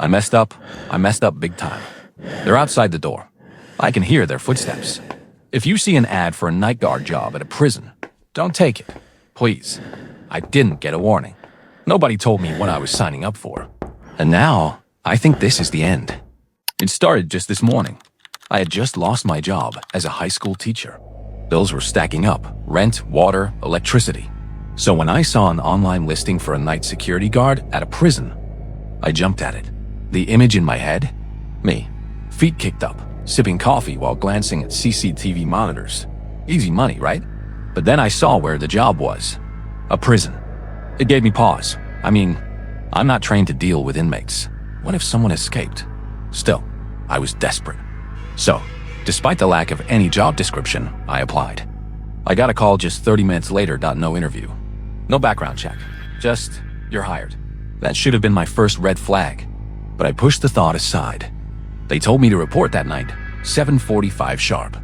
I messed up. I messed up big time. They're outside the door. I can hear their footsteps. If you see an ad for a night guard job at a prison, don't take it. Please. I didn't get a warning. Nobody told me what I was signing up for. And now, I think this is the end. It started just this morning. I had just lost my job as a high school teacher. Bills were stacking up: rent, water, electricity. So when I saw an online listing for a night security guard at a prison, I jumped at it. The image in my head? Me, feet kicked up, sipping coffee while glancing at CCTV monitors. Easy money, right? But then I saw where the job was. A prison. It gave me pause. I mean, I'm not trained to deal with inmates. What if someone escaped? Still, I was desperate. So, despite the lack of any job description, I applied. I got a call just 30 minutes later. No interview. No background check. Just, you're hired. That should have been my first red flag. But I pushed the thought aside. They told me to report that night, 7:45 sharp.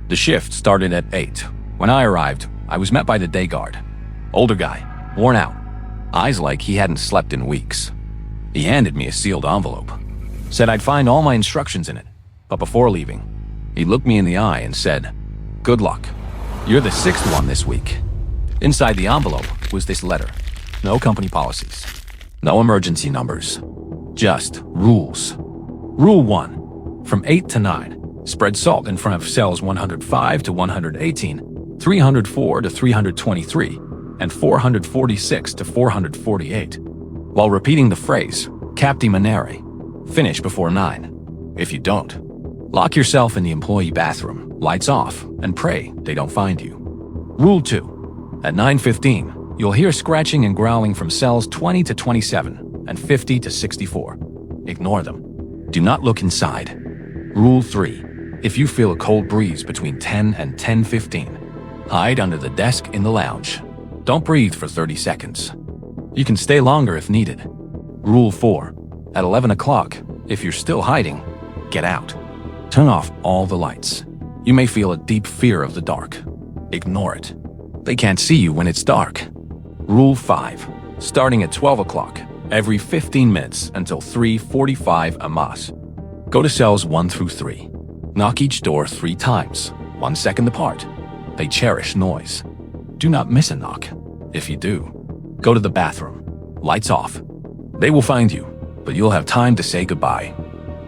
The shift started at 8. When I arrived, I was met by the day guard. Older guy, worn out, eyes like he hadn't slept in weeks. He handed me a sealed envelope. Said I'd find all my instructions in it. But before leaving, he looked me in the eye and said, "Good luck. You're the 6th one this week." Inside the envelope was this letter. No company policies. No emergency numbers. Just rules. Rule 1. From 8 to 9, spread salt in front of cells 105 to 118, 304 to 323, and 446 to 448. While repeating the phrase, "Capti Manere," finish before 9. If you don't, lock yourself in the employee bathroom, lights off, and pray they don't find you. Rule 2. At 9:15, you'll hear scratching and growling from cells 20 to 27 and 50 to 64. Ignore them. Do not look inside. Rule 3. If you feel a cold breeze between 10 and 10:15, hide under the desk in the lounge. Don't breathe for 30 seconds. You can stay longer if needed. Rule 4. At 11 o'clock, if you're still hiding, get out. Turn off all the lights. You may feel a deep fear of the dark. Ignore it. They can't see you when it's dark. Rule 5. Starting at 12 o'clock, every 15 minutes until 3:45 AMAS. Go to cells 1 through 3. Knock each door 3 times, 1 second apart. They cherish noise. Do not miss a knock. If you do, go to the bathroom. Lights off. They will find you, but you'll have time to say goodbye.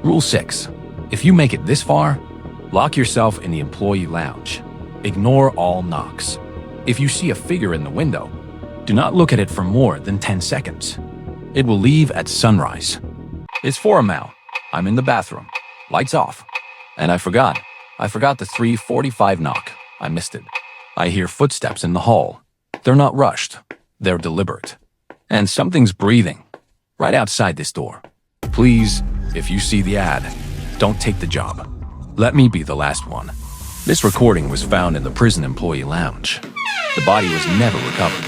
Rule 6. If you make it this far, lock yourself in the employee lounge. Ignore all knocks. If you see a figure in the window, do not look at it for more than 10 seconds. It will leave at sunrise. It's 4 now. I'm in the bathroom. Lights off. And I forgot the 3:45 knock. I missed it. I hear footsteps in the hall. They're not rushed. They're deliberate. And something's breathing right outside this door. Please, if you see the ad, don't take the job. Let me be the last one. This recording was found in the prison employee lounge. The body was never recovered.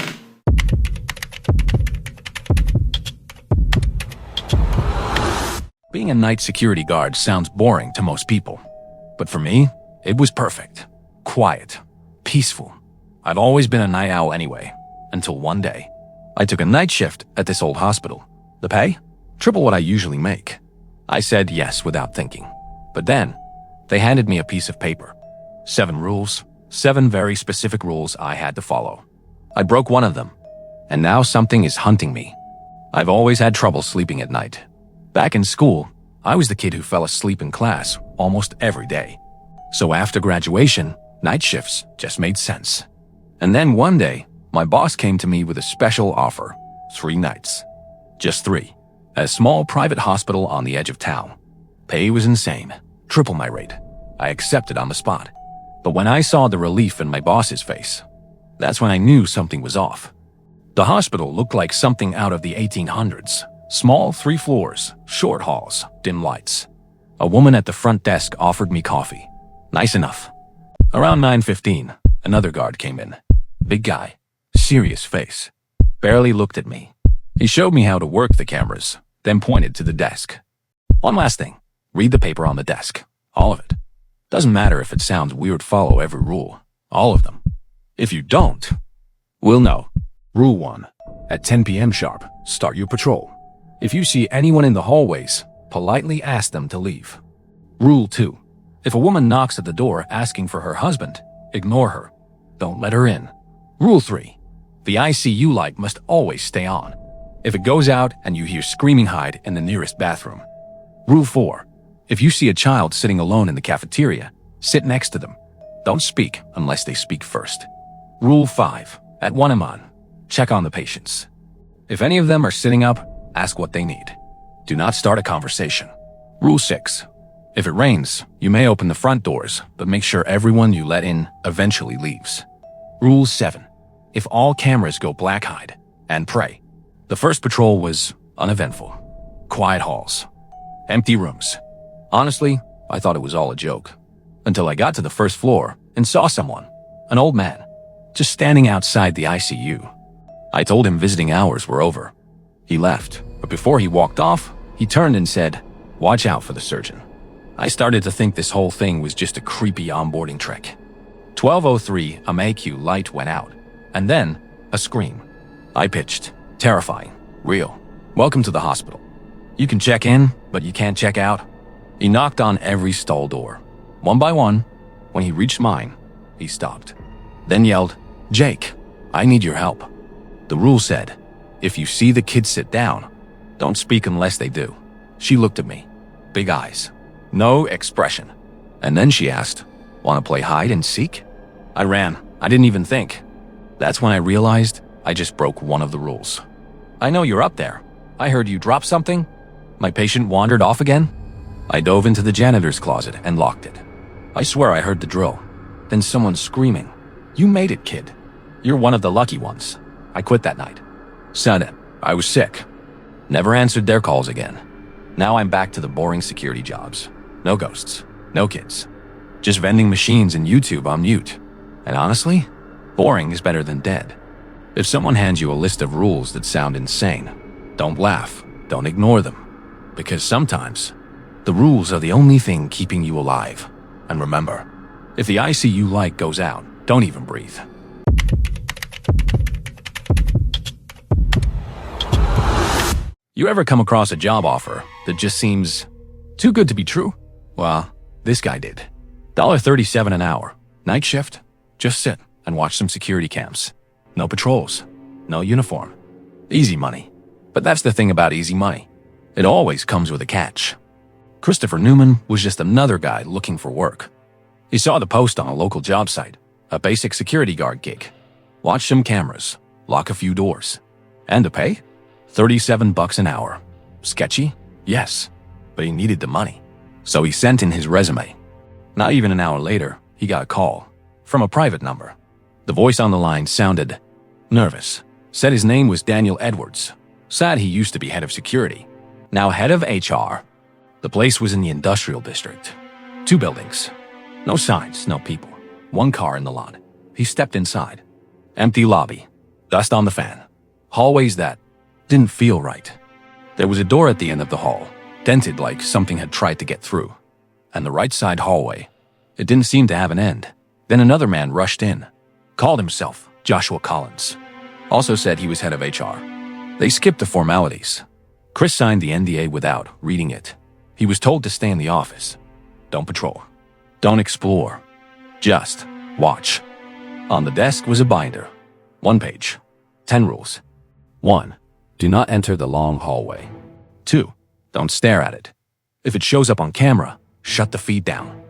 Being a night security guard sounds boring to most people. But for me, it was perfect. Quiet. Peaceful. I've always been a night owl anyway, until one day. I took a night shift at this old hospital. The pay? Triple what I usually make. I said yes without thinking. But then, they handed me a piece of paper. 7 rules, 7 very specific rules I had to follow. I broke one of them, and now something is hunting me. I've always had trouble sleeping at night. Back in school, I was the kid who fell asleep in class almost every day. So after graduation, night shifts just made sense. And then one day, my boss came to me with a special offer. 3 nights. Just 3. At a small private hospital on the edge of town. Pay was insane. Triple my rate. I accepted on the spot. But when I saw the relief in my boss's face, that's when I knew something was off. The hospital looked like something out of the 1800s. Small 3 floors, short halls, dim lights. A woman at the front desk offered me coffee. Nice enough. Around 9:15, another guard came in. Big guy, serious face. Barely looked at me. He showed me how to work the cameras, then pointed to the desk. One last thing, read the paper on the desk. All of it. Doesn't matter if it sounds weird, follow every rule. All of them. If you don't, we'll know. Rule 1. At 10 p.m. sharp, start your patrol. If you see anyone in the hallways, politely ask them to leave. Rule 2. If a woman knocks at the door asking for her husband, ignore her. Don't let her in. Rule 3. The ICU light must always stay on. If it goes out and you hear screaming, hide in the nearest bathroom. Rule 4. If you see a child sitting alone in the cafeteria, sit next to them. Don't speak unless they speak first. Rule 5. At 1 check on the patients. If any of them are sitting up, ask what they need. Do not start a conversation. Rule 6. If it rains, you may open the front doors, but make sure everyone you let in eventually leaves. Rule 7. If all cameras go black, hide and pray. The first patrol was uneventful. Quiet halls. Empty rooms. Honestly, I thought it was all a joke. Until I got to the first floor and saw someone, an old man, just standing outside the ICU. I told him visiting hours were over. He left, but before he walked off, he turned and said, "Watch out for the surgeon." I started to think this whole thing was just a creepy onboarding trick. 12:03, a MAQ light went out, and then a scream. I pitched, "Terrifying. Real. Welcome to the hospital. You can check in, but you can't check out." He knocked on every stall door. One by one, when he reached mine, he stopped. Then yelled, "Jake, I need your help." The rule said, if you see the kids sit down, don't speak unless they do. She looked at me. Big eyes. No expression. And then she asked, "Want to play hide and seek?" I ran. I didn't even think. That's when I realized I just broke one of the rules. "I know you're up there. I heard you drop something." My patient wandered off again. I dove into the janitor's closet and locked it. I swear I heard the drill. Then someone screaming, "You made it, kid. You're one of the lucky ones." I quit that night. Said it. I was sick. Never answered their calls again. Now I'm back to the boring security jobs. No ghosts. No kids. Just vending machines and YouTube on mute. And honestly, boring is better than dead. If someone hands you a list of rules that sound insane, don't laugh. Don't ignore them. Because sometimes, the rules are the only thing keeping you alive. And remember, if the ICU light goes out, don't even breathe. You ever come across a job offer that just seems too good to be true? Well, this guy did. $37 an hour. Night shift. Just sit and watch some security cams. No patrols. No uniform. Easy money. But that's the thing about easy money. It always comes with a catch. Christopher Newman was just another guy looking for work. He saw the post on a local job site, a basic security guard gig. Watch some cameras, lock a few doors. And the pay? $37 an hour. Sketchy? Yes. But he needed the money. So he sent in his resume. Not even an hour later, he got a call from a private number. The voice on the line sounded nervous. Said his name was Daniel Edwards. Said he used to be head of security. Now head of HR. The place was in the industrial district. 2 buildings. No signs, no people. 1 car in the lot. He stepped inside. Empty lobby. Dust on the fan. Hallways that didn't feel right. There was a door at the end of the hall, dented like something had tried to get through. And the right side hallway. It didn't seem to have an end. Then another man rushed in. Called himself Joshua Collins. Also said he was head of HR. They skipped the formalities. Chris signed the NDA without reading it. He was told to stay in the office. Don't patrol. Don't explore. Just watch. On the desk was a binder. 1 page. 10 rules. 1. Do not enter the long hallway. 2. Don't stare at it. If it shows up on camera, shut the feed down.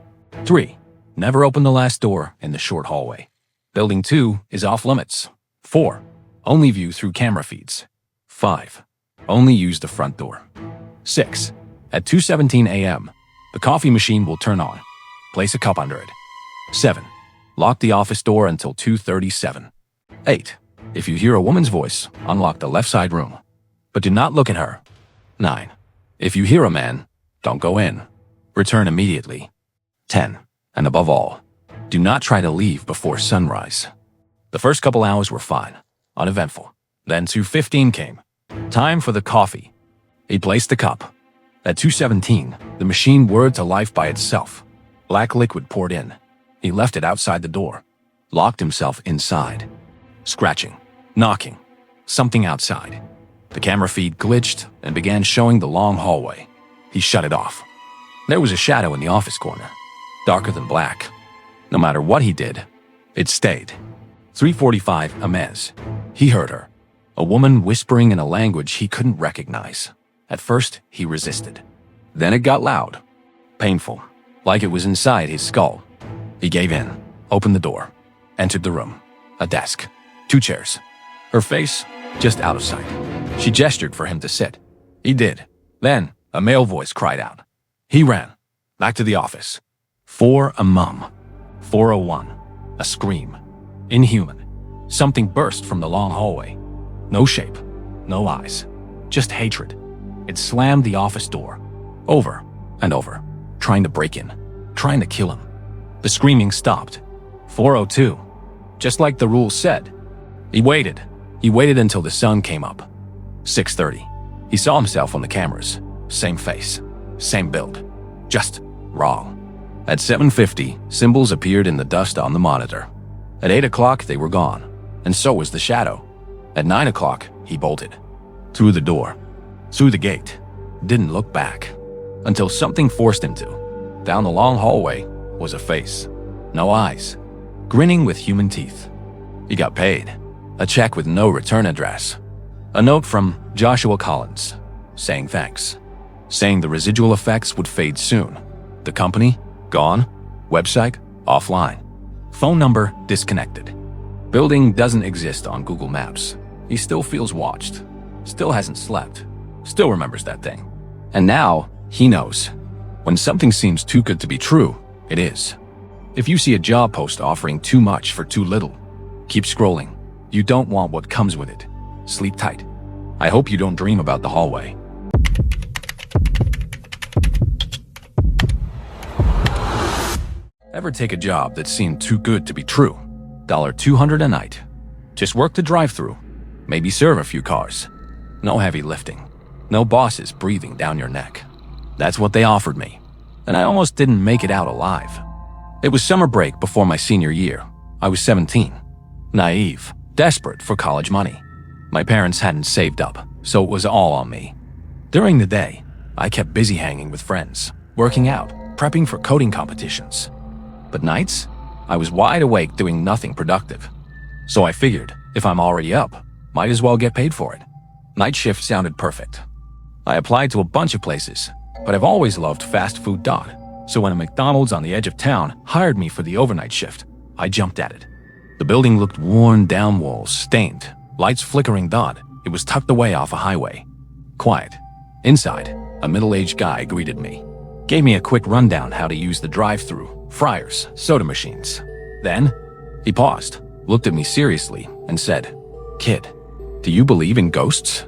3. Never open the last door in the short hallway. Building 2 is off limits. 4. Only view through camera feeds. 5. Only use the front door. 6. At 2:17 a.m., the coffee machine will turn on. Place a cup under it. 7. Lock the office door until 2:37. 8. If you hear a woman's voice, unlock the left side room. But do not look at her. 9. If you hear a man, don't go in. Return immediately. 10. And above all, do not try to leave before sunrise. The first couple hours were fine, uneventful. Then 2:15 came. Time for the coffee. He placed the cup. At 2:17, the machine whirred to life by itself. Black liquid poured in. He left it outside the door. Locked himself inside. Scratching. Knocking. Something outside. The camera feed glitched and began showing the long hallway. He shut it off. There was a shadow in the office corner, darker than black. No matter what he did, it stayed. 3:45 Amez. He heard her. A woman whispering in a language he couldn't recognize. At first, he resisted. Then it got loud. Painful, like it was inside his skull. He gave in, opened the door, entered the room. A desk, 2 chairs. Her face just out of sight. She gestured for him to sit. He did. Then, a male voice cried out. He ran, back to the office. For a mum. 401. A scream. Inhuman. Something burst from the long hallway. No shape, no eyes, just hatred. It slammed the office door, over and over, trying to break in, trying to kill him. The screaming stopped. 402. Just like the rules said. He waited. He waited until the sun came up. 6:30. He saw himself on the cameras. Same face, same build, just wrong. At 7:50, symbols appeared in the dust on the monitor. At 8 o'clock, they were gone, and so was the shadow. At 9 o'clock, he bolted. Through the door, through the gate, didn't look back, until something forced him to. Down the long hallway was a face, no eyes, grinning with human teeth. He got paid, a check with no return address. A note from Joshua Collins, saying thanks, saying the residual effects would fade soon. The company, gone. Website, offline. Phone number, disconnected. Building doesn't exist on Google Maps. He still feels watched, still hasn't slept, still remembers that thing. And now, he knows. When something seems too good to be true, it is. If you see a job post offering too much for too little, keep scrolling. You don't want what comes with it. Sleep tight. I hope you don't dream about the hallway. Ever take a job that seemed too good to be true? $200 a night. Just work the drive-thru. Maybe serve a few cars. No heavy lifting. No bosses breathing down your neck. That's what they offered me. And I almost didn't make it out alive. It was summer break before my senior year. I was 17. Naive. Desperate for college money. My parents hadn't saved up, so it was all on me. During the day, I kept busy hanging with friends, working out, prepping for coding competitions. But nights, I was wide awake doing nothing productive. So I figured, if I'm already up, might as well get paid for it. Night shift sounded perfect. I applied to a bunch of places, but I've always loved fast food. So when a McDonald's on the edge of town hired me for the overnight shift, I jumped at it. The building looked worn down, walls stained, lights flickering. It was tucked away off a highway. Quiet. Inside, a middle-aged guy greeted me. Gave me a quick rundown how to use the drive-thru, fryers, soda machines. Then, he paused, looked at me seriously, and said, "Kid, do you believe in ghosts?"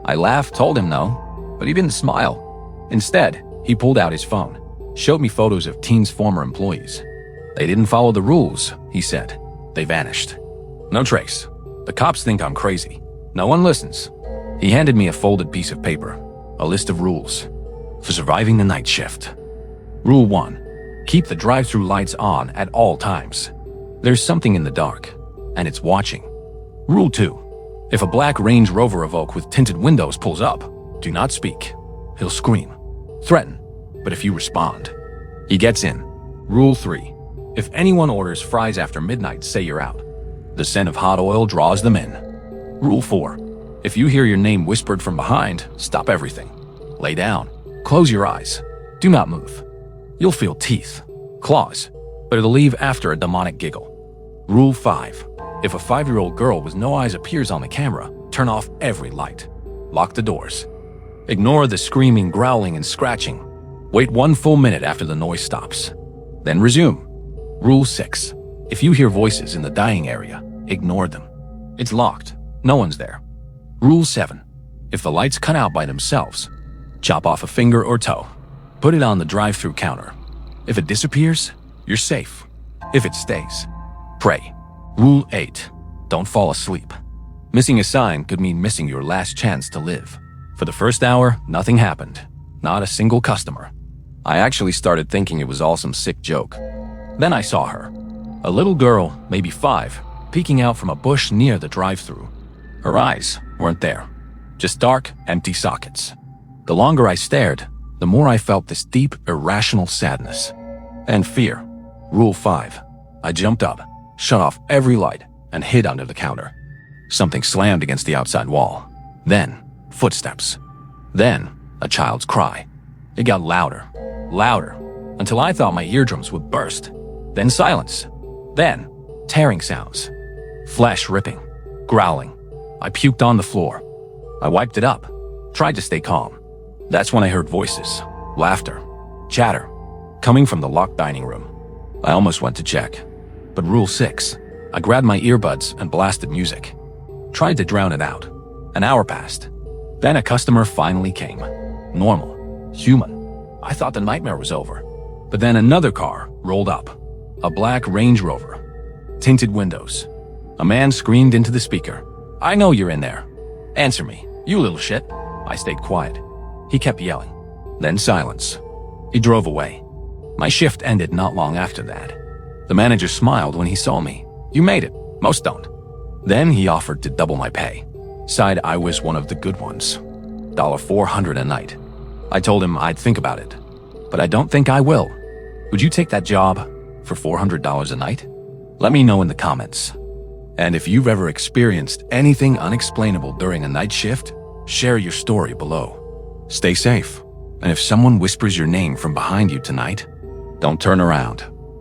I laughed, told him no, but he didn't smile. Instead, he pulled out his phone, showed me photos of teens' former employees. They didn't follow the rules, he said. They vanished. No trace. The cops think I'm crazy. No one listens. He handed me a folded piece of paper, a list of rules for surviving the night shift. Rule 1. Keep the drive-thru lights on at all times. There's something in the dark, and it's watching. Rule 2. If a black Range Rover Evoque with tinted windows pulls up, do not speak. He'll scream, threaten, but if you respond, he gets in. Rule 3. If anyone orders fries after midnight, say you're out. The scent of hot oil draws them in. Rule 4. If you hear your name whispered from behind, stop everything. Lay down. Close your eyes. Do not move. You'll feel teeth, claws, but it'll leave after a demonic giggle. Rule 5. If a 5-year-old girl with no eyes appears on the camera, turn off every light. Lock the doors. Ignore the screaming, growling, and scratching. Wait 1 full minute after the noise stops. Then resume. Rule 6. If you hear voices in the dining area, ignore them. It's locked. No one's there. Rule 7. If the lights cut out by themselves, chop off a finger or toe. Put it on the drive-thru counter. If it disappears, you're safe. If it stays, pray. Rule 8. Don't fall asleep. Missing a sign could mean missing your last chance to live. For the first hour, nothing happened. Not a single customer. I actually started thinking it was all some sick joke. Then I saw her. A little girl, maybe 5, peeking out from a bush near the drive-thru. Her eyes weren't there. Just dark, empty sockets. The longer I stared, the more I felt this deep, irrational sadness and fear. Rule 5. I jumped up, shut off every light, and hid under the counter. Something slammed against the outside wall. Then, footsteps. Then, a child's cry. It got louder, louder, until I thought my eardrums would burst. Then silence. Then, tearing sounds. Flesh ripping, growling. I puked on the floor. I wiped it up, tried to stay calm. That's when I heard voices, laughter, chatter, coming from the locked dining room. I almost went to check. But Rule 6, I grabbed my earbuds and blasted music. Tried to drown it out. An hour passed. Then a customer finally came. Normal, human. I thought the nightmare was over. But then another car rolled up. A black Range Rover. Tinted windows. A man screamed into the speaker. "I know you're in there. Answer me, you little shit." I stayed quiet. He kept yelling. Then silence. He drove away. My shift ended not long after that. The manager smiled when he saw me. "You made it. Most don't." Then he offered to double my pay. Sighed I was one of the good ones. $400 a night. I told him I'd think about it. But I don't think I will. Would you take that job for $400 a night? Let me know in the comments. And if you've ever experienced anything unexplainable during a night shift, share your story below. Stay safe. And if someone whispers your name from behind you tonight, don't turn around.